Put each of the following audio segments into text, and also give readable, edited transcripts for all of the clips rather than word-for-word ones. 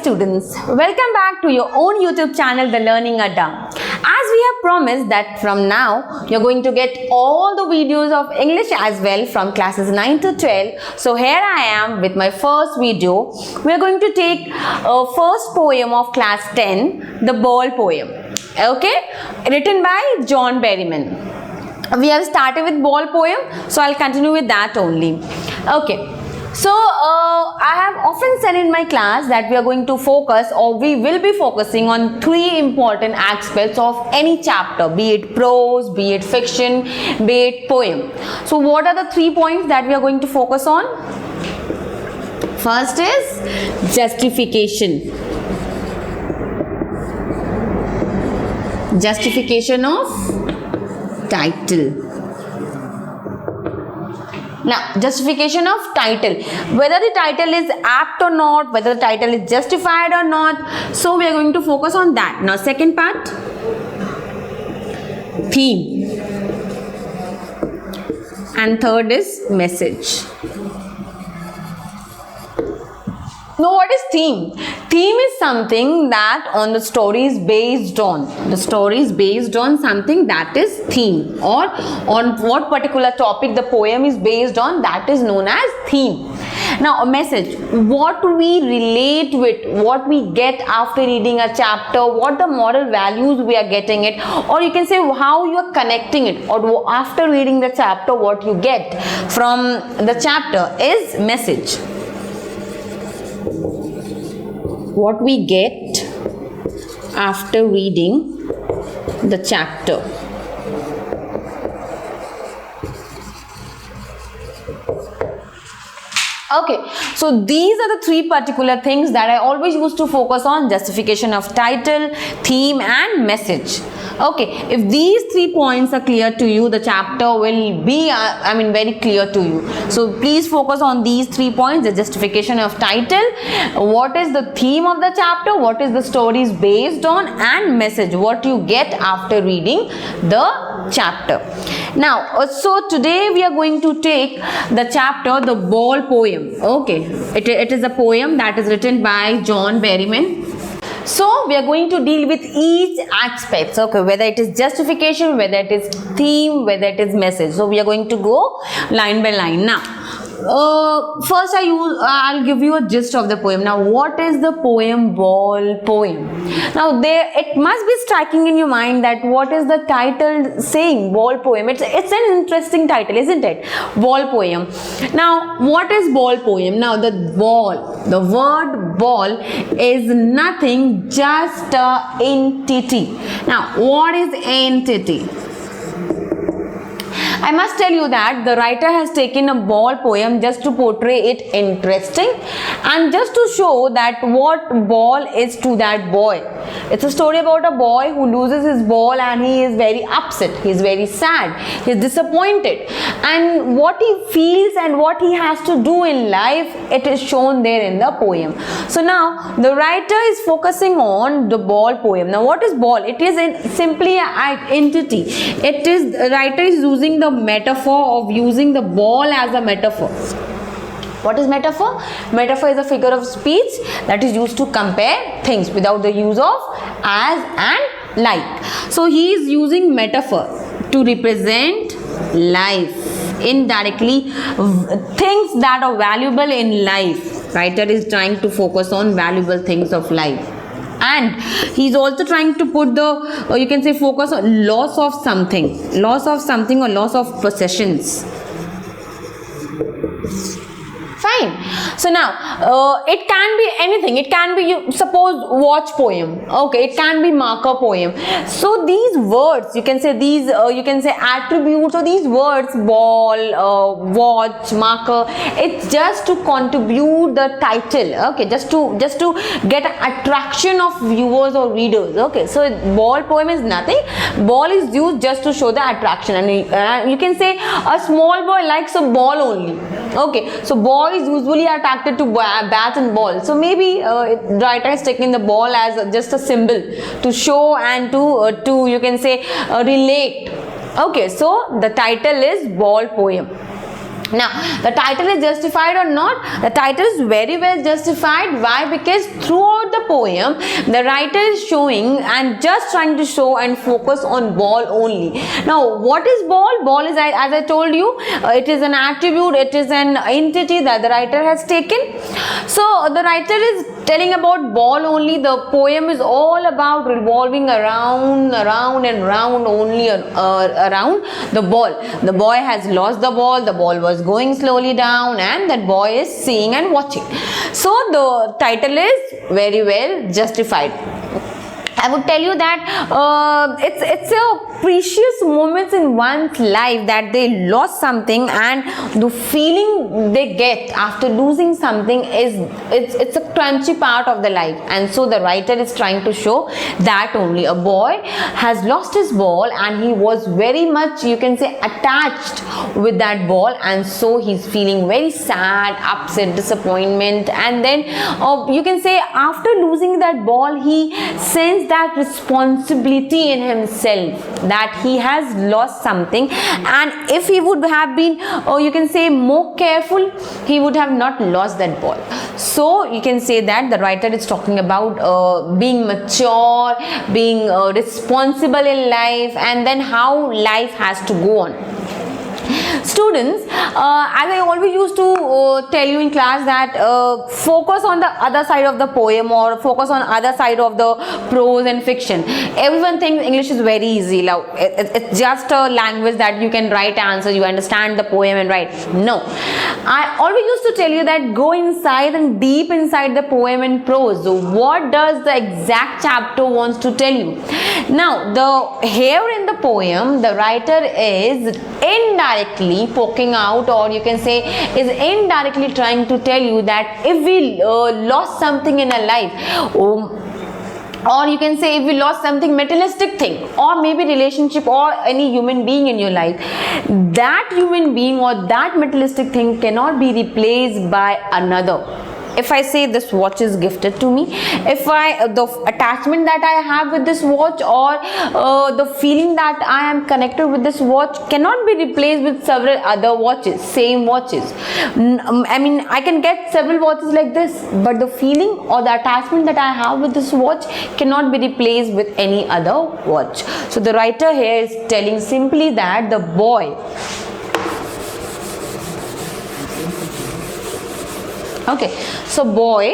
students, welcome back to your own YouTube channel, The Learning Adda. As we have promised that from now, you're going to get all the videos of English as well from classes 9 to 12. So here I am with my first video. We're going to take a first poem of class 10, the Ball poem. Okay, written by John Berryman. We have started with Ball poem, so I'll continue with that only. Okay. So, I have often said in my class that we are going to focus, or we will be focusing on three important aspects of any chapter, be it prose, be it fiction, be it poem. So, what are the 3 points that we are going to focus on? First is justification. Justification of title. Now, justification of title, whether the title is apt or not, whether the title is justified or not. So, we are going to focus on that. Now, second part, theme. And third is message. Now, what is theme? Theme is something that on the story is based on. The story is based on something that is theme, or on what particular topic the poem is based on, that is known as theme. Now, a message, what we relate with, what we get after reading a chapter, what the moral values we are getting it, or you can say how you are connecting it, or after reading the chapter, what you get from the chapter is message. What we get after reading the chapter. Okay, so these are the three particular things that I always used to focus on: justification of title, theme and message. Okay, if these 3 points are clear to you, the chapter will be very clear to you. So please focus on these 3 points: the justification of title, what is the theme of the chapter, what is the story is based on, and message, what you get after reading the chapter. Now, so today we are going to take the chapter, the Ball poem. Okay, it is a poem that is written by John Berryman. So, we are going to deal with each aspect, okay, whether it is justification, whether it is theme, whether it is message. So, we are going to go line by line. Now, first I'll give you a gist of the poem. Now, what is the poem Ball poem? Now, it must be striking in your mind that what is the title saying, Ball poem. It's an interesting title, isn't it? Ball poem. Now, what is Ball poem? Now, the word ball is nothing, just a entity. Now, what is entity? I must tell you that the writer has taken a ball poem just to portray it interesting and just to show that what ball is to that boy. It's a story about a boy who loses his ball and he is very upset, he is very sad, he is disappointed, and what he feels and what he has to do in life, it is shown there in the poem. So now the writer is focusing on the ball poem. Now what is ball? It is simply an entity. The writer is using the metaphor of using the ball as a metaphor. What is metaphor? Metaphor is a figure of speech that is used to compare things without the use of as and like. So he is using metaphor to represent life, indirectly things that are valuable in life. Writer is trying to focus on valuable things of life. And he's also trying to put you can say focus on loss of something or loss of possessions. Fine. So now, it can be anything. It can be, suppose, watch poem. Okay, it can be marker poem. So these words, you can say attributes, or these words, ball, watch, marker, it's just to contribute the title. Okay, just to get attraction of viewers or readers. Okay, so ball poem is nothing. Ball is used just to show the attraction, and you can say a small boy likes a ball only. Okay, so boy is usually attracted to bat and ball. So maybe writer is taking the ball as just a symbol to show and to you can say relate. Okay, so the title is Ball poem. Now, the title is justified or not? The title is very well justified. Why? Because throughout the poem, the writer is showing and just trying to show and focus on ball only. Now, what is ball? Ball is, as I told you, it is an attribute, it is an entity that the writer has taken. So, the writer is telling about ball only. The poem is all about revolving around and round, only around the ball. The boy has lost the ball was going slowly down, and that boy is seeing and watching. So the title is very well justified. I would tell you that it's a precious moments in one's life that they lost something, and the feeling they get after losing something is it's a crunchy part of the life. And so the writer is trying to show that only a boy has lost his ball, and he was very much, you can say, attached with that ball, and so he's feeling very sad, upset, disappointment. And then you can say after losing that ball, he sensed that responsibility in himself that he has lost something, and if he would have been you can say more careful, he would have not lost that ball. So you can say that the writer is talking about being mature, being responsible in life, and then how life has to go on. Students, as I always used to tell you in class that focus on the other side of the poem, or focus on other side of the prose and fiction. Everyone thinks English is very easy. Now, it's just a language that you can write answers, you understand the poem and write. No. I always used to tell you that go inside and deep inside the poem and prose. So what does the exact chapter wants to tell you? Now, here in the poem, the writer is indirectly poking out, or you can say is indirectly trying to tell you that if we lost something in our life, or you can say if we lost something materialistic thing, or maybe relationship, or any human being in your life, that human being or that materialistic thing cannot be replaced by another. If I say this watch is gifted to me, if the attachment that I have with this watch, or the feeling that I am connected with this watch cannot be replaced with several other watches, same watches. I mean, I can get several watches like this, but the feeling or the attachment that I have with this watch cannot be replaced with any other watch. So the writer here is telling simply that the boy, okay, so boy,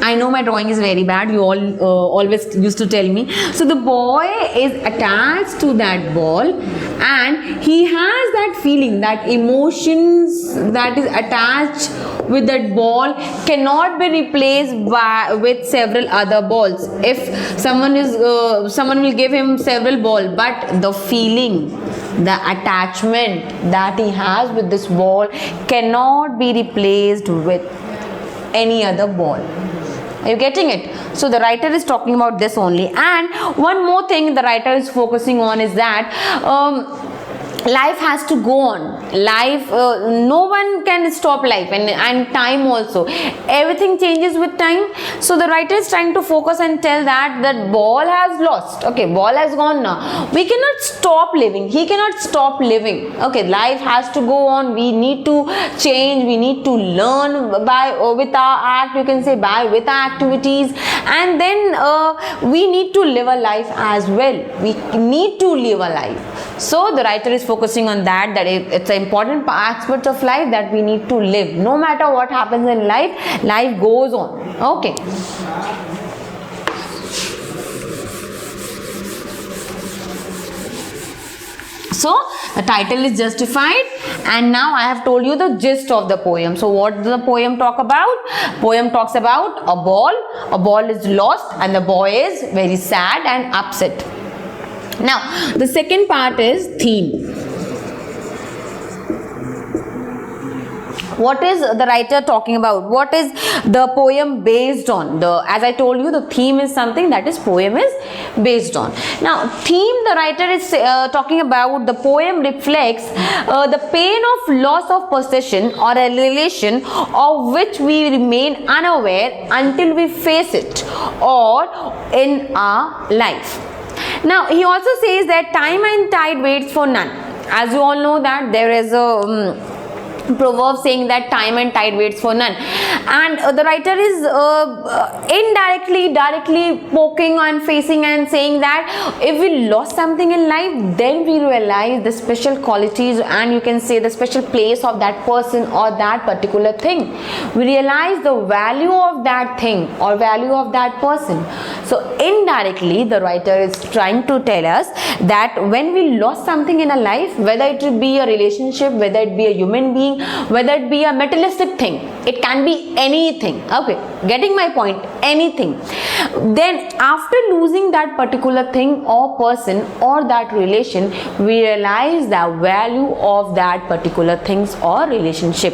I know my drawing is very bad, you all always used to tell me. So the boy is attached to that ball, and he has that feeling, that emotions that is attached with that ball cannot be replaced with several other balls. If someone will give him several balls, but the feeling, the attachment that he has with this ball cannot be replaced with any other ball. Are you getting it? So the writer is talking about this only. And one more thing the writer is focusing on is that life has to go on. Life, no one can stop life, and time also. Everything changes with time. So the writer is trying to focus and tell that ball has lost. Okay, ball has gone now. We cannot stop living. He cannot stop living. Okay, life has to go on. We need to change. We need to learn with our act. You can say with our activities, and then we need to live a life as well. We need to live a life. So the writer is focusing on that it's an important aspect of life that we need to live. No matter what happens in life, life goes on. Okay. So the title is justified, and now I have told you the gist of the poem. So what does the poem talk about? Poem talks about a ball is lost, and the boy is very sad and upset. Now the second part is theme. What is the writer talking about? What is the poem based on? As I told you, the theme is something that is poem is based on. Now theme, the writer is talking about, the poem reflects the pain of loss of possession or a relation of which we remain unaware until we face it or in our life. Now he also says that time and tide waits for none. as you all know that there is a proverb saying that time and tide waits for none, and the writer is directly poking and facing and saying that if we lost something in life, then we realize the special qualities and you can say the special place of that person or that particular thing. We realize the value of that thing or value of that person. So indirectly the writer is trying to tell us that when we lost something in a life, whether it will be a relationship, whether it be a human being, whether it be a materialistic thing, it can be anything, okay, getting my point, anything, then after losing that particular thing or person or that relation, we realize the value of that particular things or relationship.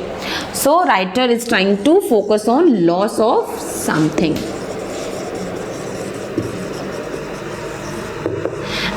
So writer is trying to focus on loss of something.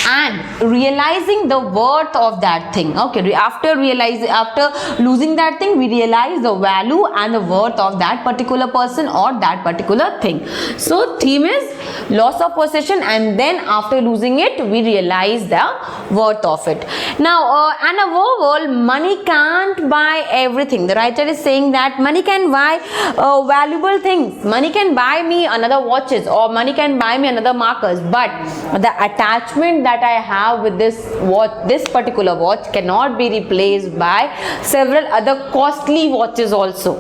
And realizing the worth of that thing, okay, after losing that thing, we realize the value and the worth of that particular person or that particular thing. So theme is loss of possession, and then after losing it, we realize the worth of it. Now and above all, money can't buy everything. The writer is saying that money can buy valuable things, money can buy me another watches, or money can buy me another markers, but the attachment that I have with this watch, this particular watch, cannot be replaced by several other costly watches also.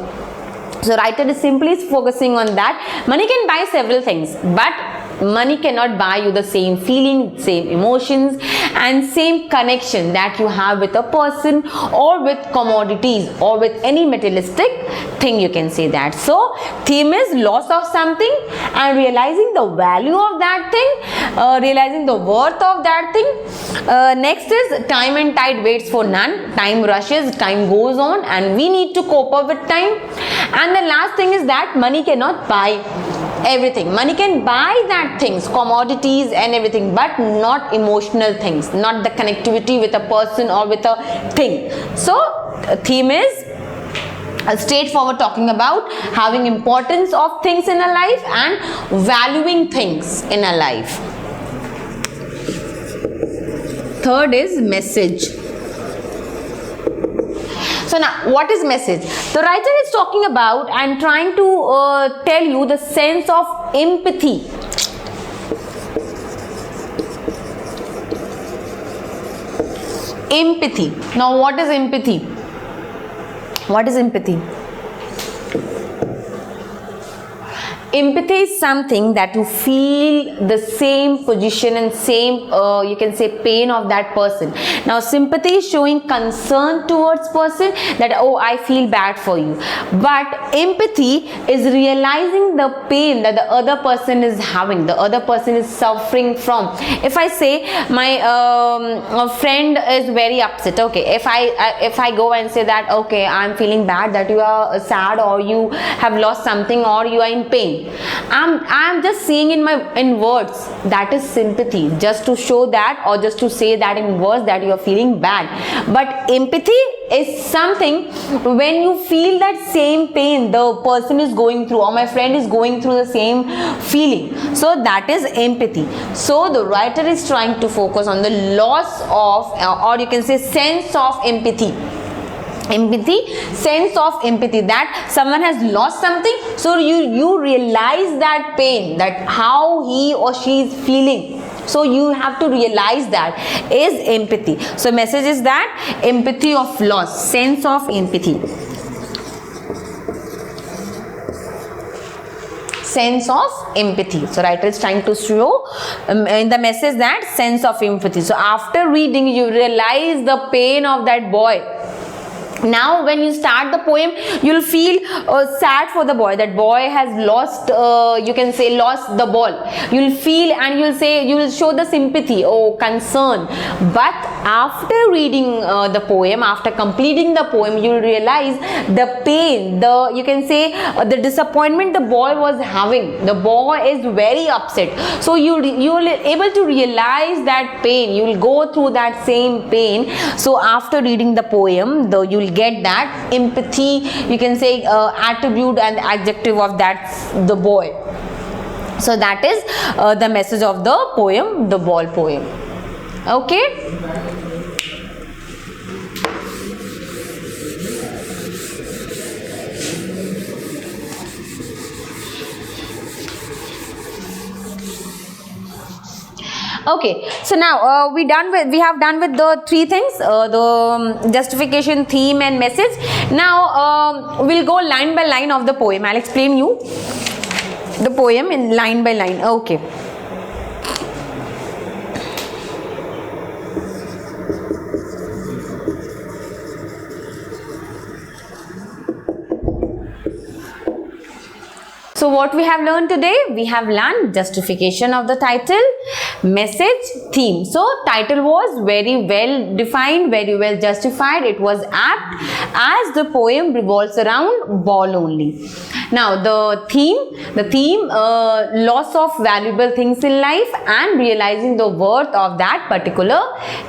So writer is simply focusing on that money can buy several things, but money cannot buy you the same feeling, same emotions and same connection that you have with a person or with commodities or with any materialistic thing, you can say that. So theme is loss of something and realizing the value of that thing, realizing the worth of that thing. Next is time and tide waits for none. Time rushes, time goes on, and we need to cope up with time. And the last thing is that money cannot buy everything. Money can buy that things, commodities and everything, but not emotional things, not the connectivity with a person or with a thing. So theme is straightforward, talking about having importance of things in a life and valuing things in a life. Third is message. So now, what is message? The writer is talking about and trying to tell you the sense of empathy. Empathy. Now, what is empathy? What is empathy? Empathy is something that you feel the same position and same you can say pain of that person. Now sympathy is showing concern towards person, that oh, I feel bad for you. But empathy is realizing the pain that the other person is having, the other person is suffering from. If I say my friend is very upset, okay, if I go and say that okay, I'm feeling bad that you are sad or you have lost something or you are in pain, I'm just saying in words, that is sympathy, just to show that or just to say that in words that you are feeling bad. But empathy is something when you feel that same pain the person is going through or my friend is going through the same feeling. So that is empathy. So the writer is trying to focus on the loss of or you can say sense of empathy. Empathy, sense of empathy, that someone has lost something, so you realize that pain, that how he or she is feeling. So you have to realize that is empathy. So message is that empathy of loss, sense of empathy. Sense of empathy. So writer is trying to show in the message that sense of empathy. So after reading, you realize the pain of that boy. Now when you start the poem, you'll feel sad for the boy. That boy has lost, you can say lost the ball. You'll feel and you'll say, you will show the sympathy, oh, concern. But after reading the poem, after completing the poem, you'll realize the pain, the you can say the disappointment the boy was having. The boy is very upset. So you'll able to realize that pain. You will go through that same pain. So after reading the poem, though, you'll get that empathy, you can say attribute and adjective of that the boy. So that is the message of the poem, the ball poem. Okay. Okay, so now we have done with the three things, the justification, theme and message. Now we'll go line by line of the poem. I'll explain you the poem in line by line. Okay. So what we have learned today? We have learned justification of the title, message, theme. So title was very well defined, very well justified. It was apt as the poem revolves around ball only. Now the theme, loss of valuable things in life and realizing the worth of that particular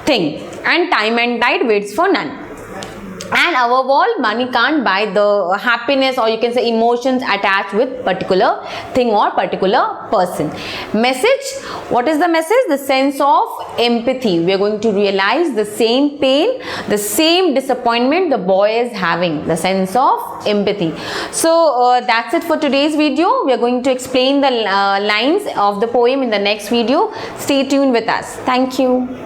thing. And time and tide waits for none. And above all, money can't buy the happiness, or you can say emotions attached with particular thing or particular person. Message, what is the message? The sense of empathy. We are going to realize the same pain, the same disappointment the boy is having, the sense of empathy. So that's it for today's video. We are going to explain the lines of the poem in the next video. Stay tuned with us. Thank you.